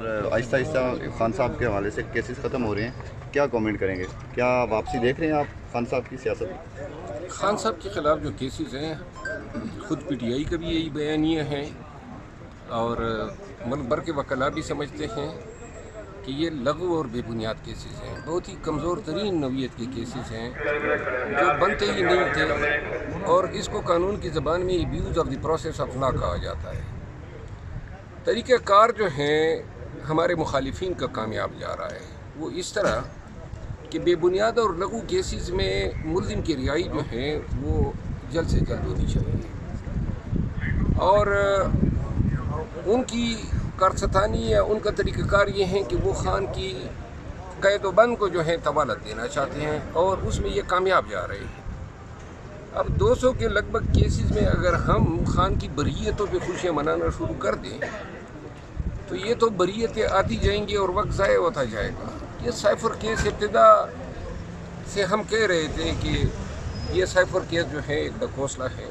آہستہ آہستہ خان صاحب کے حوالے سے کیسز ختم ہو رہے ہیں، کیا کامنٹ کریں گے؟ کیا واپسی دیکھ رہے ہیں آپ خان صاحب کی سیاست؟ خان صاحب کے خلاف جو کیسز ہیں، خود پی ٹی آئی کا بھی یہی بیانیہ ہیں اور ملک بھر کے وکلاء بھی سمجھتے ہیں کہ یہ لغو اور بے بنیاد کیسز ہیں، بہت ہی کمزور ترین نوعیت کے کیسز ہیں جو بنتے ہی نہیں تھے، اور اس کو قانون کی زبان میں abuse of the process of law کہا جاتا ہے۔ طریقہ کار جو ہیں ہمارے مخالفین کا کامیاب جا رہا ہے، وہ اس طرح کہ بے بنیاد اور لغو کیسز میں ملزم کی رہائی جو ہے وہ جلد سے جلد ہونی چاہیے، اور ان کی کارستانی یا ان کا طریقہ کار یہ ہے کہ وہ خان کی قید و بند کو جو ہے طوالت دینا چاہتے ہیں، اور اس میں یہ کامیاب جا رہے ہیں۔ اب 200 کے لگ بھگ کیسز میں اگر ہم خان کی بریتوں پہ خوشیاں منانا شروع کر دیں تو یہ تو بریتیں آتی جائیں گی اور وقت ضائع ہوتا جائے گا۔ یہ سائفر کیس ابتدا سے ہم کہہ رہے تھے کہ یہ سائفر کیس جو ہے ایک ڈکوسلا ہے،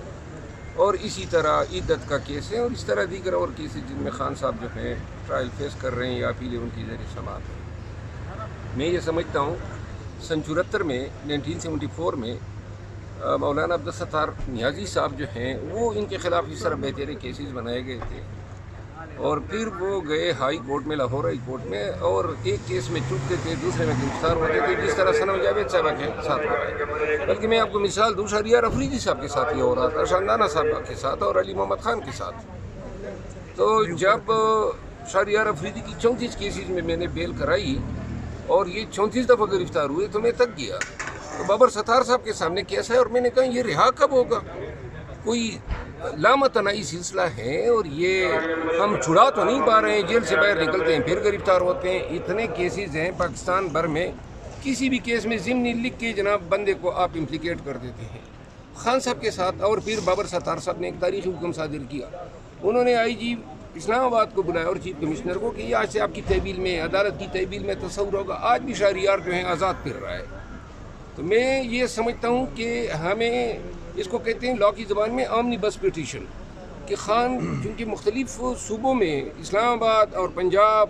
اور اسی طرح عیدت کا کیس ہے، اور اس طرح دیگر اور کیسز جن میں خان صاحب جو ہیں ٹرائل فیس کر رہے ہیں یا اپیلیں ان کی ذریعے سماعت ہے۔ میں یہ سمجھتا ہوں سن 74 میں 1974 میں مولانا عبدالستار نیازی صاحب جو ہیں وہ ان کے خلاف اس طرح بہترے کیسز بنائے گئے تھے، اور پھر وہ گئے ہائی کورٹ میں، لاہور ہائی کورٹ میں، اور ایک کیس میں چکتے تھے، دوسرے میں گرفتار ہوتے تھے، جس طرح ثنا جاوید صاحب کے ساتھ ہو رہا ہے۔ بلکہ میں آپ کو مثال دوں، شہریار افریدی صاحب کے ساتھ یہ ہو رہا تھا، شاندانہ صاحب کے ساتھ اور علی محمد خان کے ساتھ۔ تو جب شہریار افریدی کی 34 کیسز میں نے بیل کرائی اور یہ 34 دفعہ گرفتار ہوئے تو میں تک گیا۔ تو بابر ستار صاحب کے سامنے کیس ہے، اور میں نے کہا یہ رہا کب ہوگا؟ کوئی لامتناہی سلسلہ ہے، اور یہ ہم چھڑا تو نہیں پا رہے ہیں، جیل سے باہر نکلتے ہیں پھر گرفتار ہوتے ہیں۔ اتنے کیسز ہیں پاکستان بھر میں، کسی بھی کیس میں ضمنی لکھ کے جناب بندے کو آپ امپلیکیٹ کر دیتے ہیں۔ خان صاحب کے ساتھ اور پھر بابر ستار صاحب نے ایک تاریخی حکم صادر کیا، انہوں نے آئی جی اسلام آباد کو بلایا اور چیف کمشنر کو کہ آج سے آپ کی تحویل میں، عدالت کی تحویل میں تصور ہوگا۔ آج بھی شہریار جو ہیں آزاد پھر رہا ہے۔ تو میں یہ سمجھتا ہوں کہ ہمیں اس کو کہتے ہیں لا کی زبان میں آمنی بس پیٹیشن، کہ خان چونکہ مختلف صوبوں میں، اسلام آباد اور پنجاب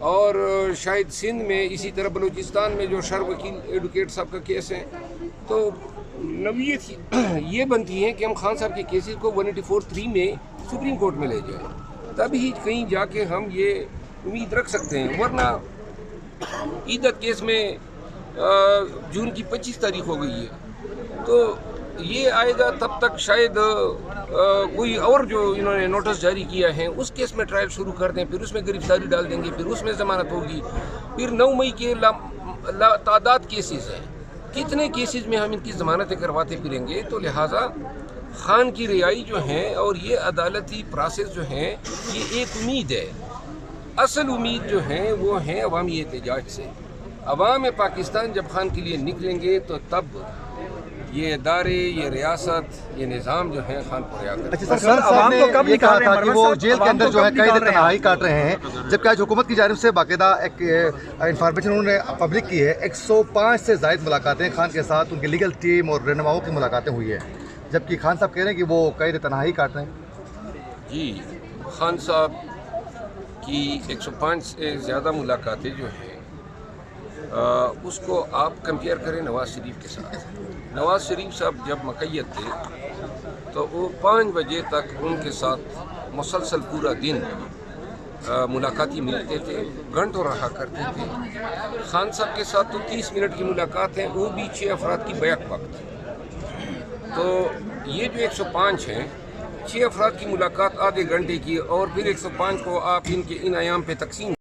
اور شاید سندھ میں، اسی طرح بلوچستان میں جو شر وکیل ایڈوکیٹ صاحب کا کیس ہے، تو نوعیت یہ بنتی ہے کہ ہم خان صاحب کے کیسز کو 184(3) میں سپریم کورٹ میں لے جائیں، تب ہی کہیں جا کے ہم یہ امید رکھ سکتے ہیں۔ ورنہ عیدت کیس میں جون کی 25 تاریخ ہو گئی ہے، تو یہ آئے گا تب تک شاید کوئی اور جو انہوں نے نوٹس جاری کیا ہے اس کیس میں ٹرائل شروع کر دیں، پھر اس میں گرفتاری ڈال دیں گے، پھر اس میں ضمانت ہوگی، پھر 9 مئی کے تعداد کیسز ہیں، کتنے کیسز میں ہم ان کی ضمانتیں کرواتے پھریں گے۔ تو لہٰذا خان کی رہائی جو ہے اور یہ عدالتی پروسیس جو ہے یہ ایک امید ہے۔ اصل امید جو ہے وہ ہے عوامی احتجاج سے۔ عوام پاکستان جب خان کے لیے نکلیں گے تو تب یہ ادارے، یہ ریاست، یہ نظام جو ہے خان کو رہا کرے گا۔ سر عوام کو کب یہ کہا تھا کہ وہ جیل کے اندر جو ہے قید تنہائی کاٹ رہے ہیں، جبکہ آج حکومت کی جانب سے باقاعدہ ایک انفارمیشن انہوں نے پبلک کی ہے، 105 سے زائد ملاقاتیں خان کے ساتھ ان کی لیگل ٹیم اور رہنماؤں کی ملاقاتیں ہوئی ہیں، جبکہ خان صاحب کہہ رہے ہیں کہ وہ قید تنہائی کاٹ رہے ہیں۔ جی، خان صاحب کی 105 سے زیادہ ملاقاتیں جو ہیں اس کو آپ کمپیئر کریں نواز شریف کے ساتھ۔ نواز شریف صاحب جب مقید تھے تو وہ 5 بجے تک ان کے ساتھ مسلسل پورا دن ملاقاتی ملتے تھے، گھنٹوں رہا کرتے تھے۔ خان صاحب کے ساتھ تو 30 منٹ کی ملاقات ہیں، وہ بھی 6 افراد کی بیک وقت۔ تو یہ جو 105 ہیں، 6 افراد کی ملاقات آدھے گھنٹے کی، اور پھر 105 کو آپ ان کے ان ایام پہ تقسیم